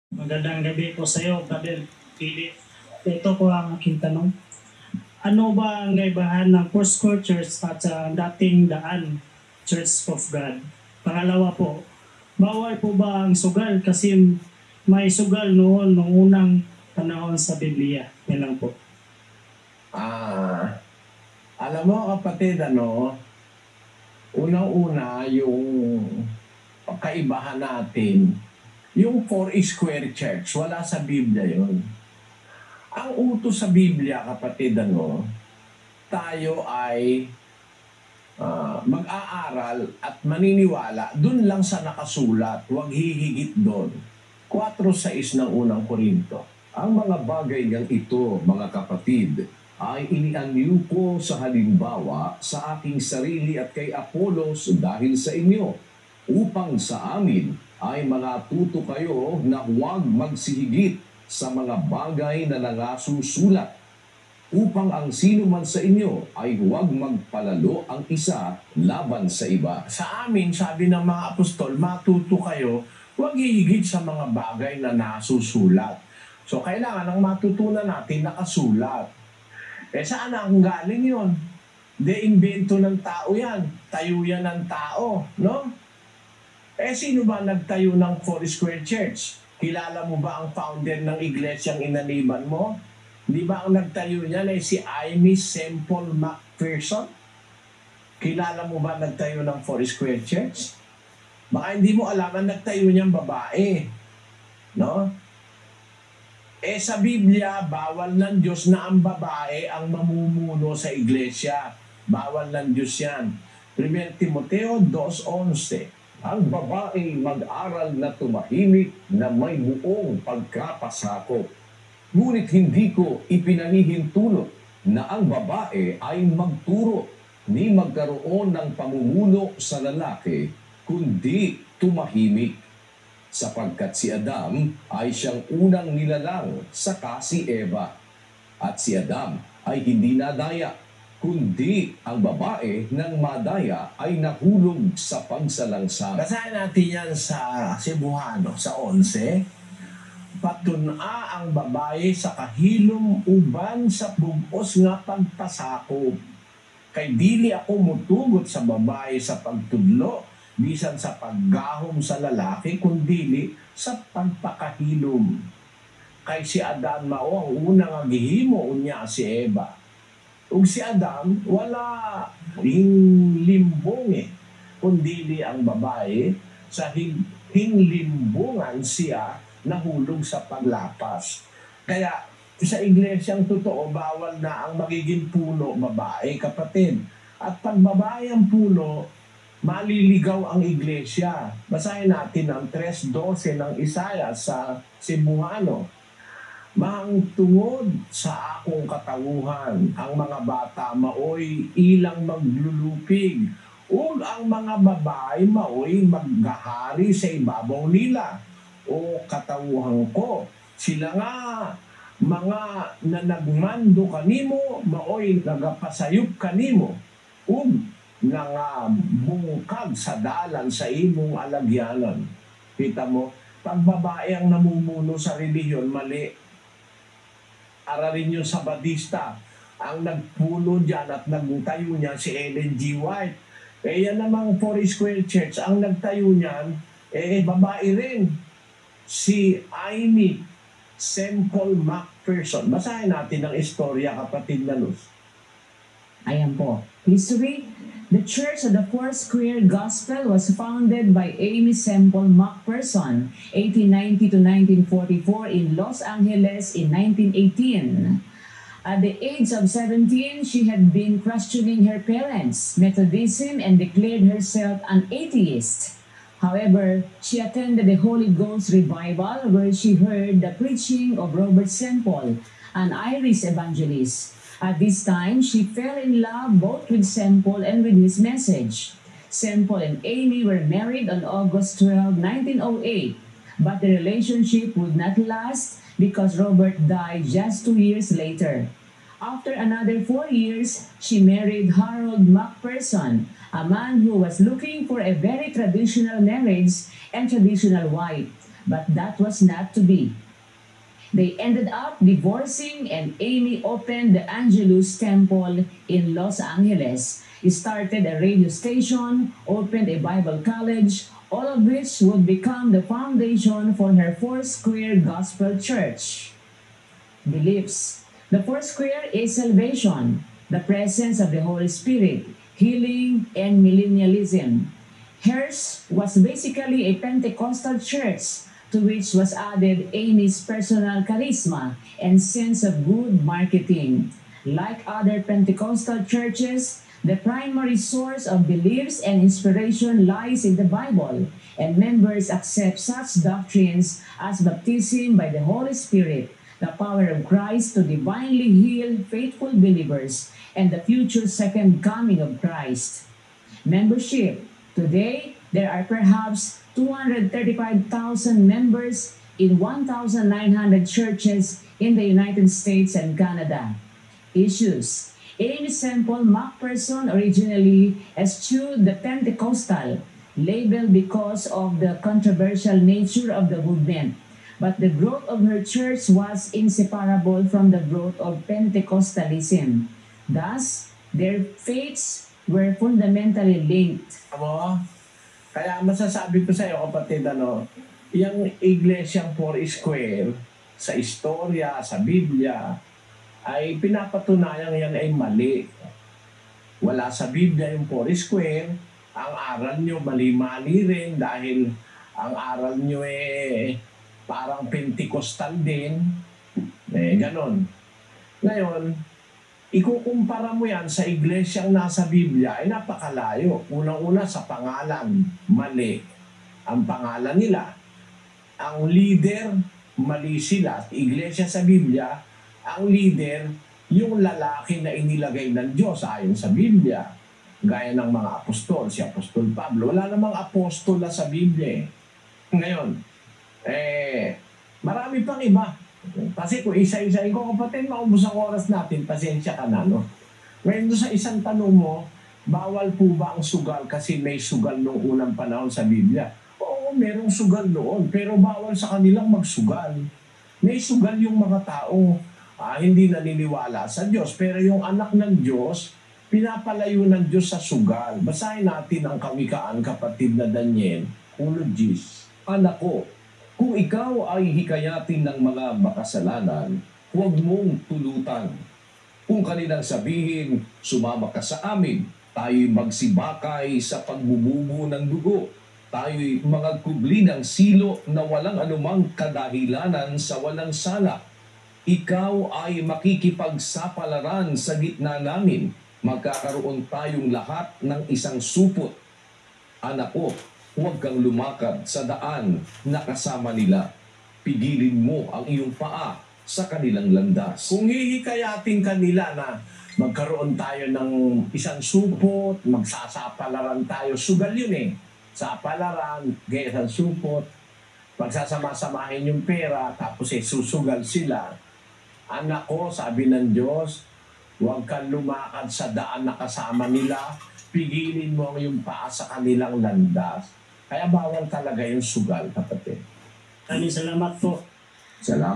Magandang gabi po sa iyo, Brother Philip. Ito po ang aking tanong. Ano ba ang kaibahan ng Foursquare Church at sa dating Daan Church of God? Pangalawa po, bawal po ba ang sugal kasi may sugal noon nung unang panahon sa Biblia? Yan lang po. Alam mo kapatid, unang-una yung kaibahan natin, yung Four Square Church, wala sa Biblia yun. Ang utos sa Biblia, kapatid, tayo ay mag-aaral at maniniwala dun lang sa nakasulat, huwag hihigit doon. 4:6 ng unang Korinto. Ang mga bagay ngang ito, mga kapatid, ay inianyo ko sa halimbawa sa aking sarili at kay Apolos dahil sa inyo, upang sa amin ay mangatuto kayo na huwag magsihigit sa mga bagay na nangasusulat, upang ang sino man sa inyo ay huwag magpalalo ang isa laban sa iba. Sa amin, sabi ng mga apostol, matuto kayo, huwag hihigit sa mga bagay na nasusulat. So, kailangan ang matutunan natin nakasulat. Saan ang galing yun? De-invento ng tao yan. Tayo yan ng tao, no? Sino ba nagtayo ng Foursquare Church? Kilala mo ba ang founder ng iglesyang inaniban mo? Di ba ang nagtayo niyan ay si Aimee Semple McPherson? Kilala mo ba nagtayo ng Foursquare Church? Baka hindi mo alam ang nagtayo niyang babae. No? Sa Biblia, bawal ng Diyos na ang babae ang mamumuno sa iglesia. Bawal ng Diyos yan. 1 Timoteo 2:11. Ang babae mag-aral na tumahimik na may buong pagkapasakop. Ngunit hindi ko ipinahihintulot na ang babae ay magturo ni magkaroon ng pamumuno sa lalaki, kundi tumahimik. Sapagkat si Adam ay siyang unang nilalang, saka si Eva. At si Adam ay hindi nadaya, kundi ang babae nang madaya ay nahulog sa pagsalansan. Basahin natin yan sa Cebuano, sa 11. Patuna ang babae sa kahilom uban sa bugos nga pagpasakop. Kay dili ako mutugot sa babae sa pagtudlo, bisan sa paggahom sa lalaki, kundili sa pagpakahilom. Kay si Adam mao ang unang nga gihimo unya si Eva. Ug si Adam wala hinlimbong kundili ang babae sa hinlimbungan siya nahulog sa paglapas. Kaya sa iglesyang totoo, bawal na ang magiging puno babae, kapatid. At pag babae ang puno, maliligaw ang iglesia. Basahin natin ang 3:12 ng Isaiah sa Cebuano. Tungod sa akong katawuhan, ang mga bata maoy ilang maglulupig, ug ang mga babae maoy maghahari sa ibabaw nila. O katawuhan ko, sila nga mga nanagmando kanimo, maoy nagapasayop kanimo, ug nga bungkag sa dalan sa imong alagyanan. Kita mo, pag babae ang namumuno sa relihiyon, mali. Aralin nyo sa Batista, ang nagpuno dyan at nagtayo niya si Ellen G. White. Yan namang Foursquare Church, ang nagtayo niyan, babae rin. Si Aimee Semple McPherson. Basahin natin ang istorya, kapatid na Luz. Ayan po. History. The Church of the Foursquare Gospel was founded by Aimee Semple McPherson, 1890 to 1944 in Los Angeles in 1918. At the age of 17, she had been questioning her parents' Methodism and declared herself an atheist. However, she attended the Holy Ghost Revival where she heard the preaching of Robert Semple, an Irish evangelist. At this time, she fell in love both with Semple and with his message. Semple and Aimee were married on August 12, 1908, but the relationship would not last because Robert died just 2 years later. After another 4 years, she married Harold McPherson, a man who was looking for a very traditional marriage and traditional wife. but that was not to be. They ended up divorcing, and Amy opened the Angelus Temple in Los Angeles, started a radio station, opened a Bible college, all of which would become the foundation for her Foursquare Gospel Church. Beliefs. The Foursquare is salvation, the presence of the Holy Spirit, healing, and millennialism. Hers was basically a Pentecostal church, to which was added Amy's personal charisma and sense of good marketing. Like other Pentecostal churches, the primary source of beliefs and inspiration lies in the Bible, and members accept such doctrines as baptism by the Holy Spirit, the power of Christ to divinely heal faithful believers, and the future second coming of Christ. Membership. Today, there are perhaps 235,000 members in 1,900 churches in the United States and Canada. Issues. Aimee Semple McPherson originally eschewed the Pentecostal label because of the controversial nature of the movement, but the growth of her church was inseparable from the growth of Pentecostalism. Thus, their faiths were fundamentally linked. Amo, kaya masasabi ko sa iyo, kapatid, yung iglesyang Foursquare sa istorya, sa Biblia, ay pinapatunayan yan ay mali. Wala sa Biblia yung Foursquare. Ang aral nyo mali-mali rin dahil ang aral nyo parang Pentecostal din. Ganon. Ngayon, ikukumpara mo yan sa iglesyang nasa Biblia ay napakalayo. Unang-una sa pangalan, mali. Ang pangalan nila. Ang leader, mali sila. Iglesia sa Biblia, ang leader, yung lalaki na inilagay ng Diyos ayon sa Biblia. Gaya ng mga apostol, si Apostol Pablo. Wala namang apostol na sa Biblia. Ngayon, marami pang iba. Kasi kung isa-isahin ko, kapatid, maubos ang oras natin, pasensya ka na, no? Ngayon sa isang tanong mo, bawal po ba ang sugal kasi may sugal noong unang panahon sa Biblia? Oo, merong sugal noon, pero bawal sa kanilang magsugal. May sugal yung mga tao hindi naniniwala sa Diyos. Pero yung anak ng Diyos, pinapalayo ng Diyos sa sugal. Basahin natin ang Kawikaan, kapatid na Daniel, 1:10. Anak ko, kung ikaw ay hikayatin ng mga makasalanan, huwag mong tulutan. Kung kanilang sabihin, sumama ka sa amin, tayo'y magsibakay sa pagbububo ng dugo. Tayo'y magkubli ng silo na walang anumang kadahilanan sa walang sala. Ikaw ay makikipagsapalaran sa gitna namin. Magkakaroon tayong lahat ng isang supot. Anak ko, huwag kang lumakad sa daan na kasama nila. Pigilin mo ang iyong paa sa kanilang landas. Kung hihikayatin kanila na magkaroon tayo ng isang supot, magsasapalaran tayo, sugal yun sapalaran, gaya ng supot, pagsasama-samahin yung pera, tapos susugal sila. Anak ko, sabi ng Diyos, huwag kang lumakad sa daan na kasama nila, pigilin mo ang iyong paa sa kanilang landas. Kaya bawal talaga yung sugal, kapatid. Maraming salamat po. Salamat.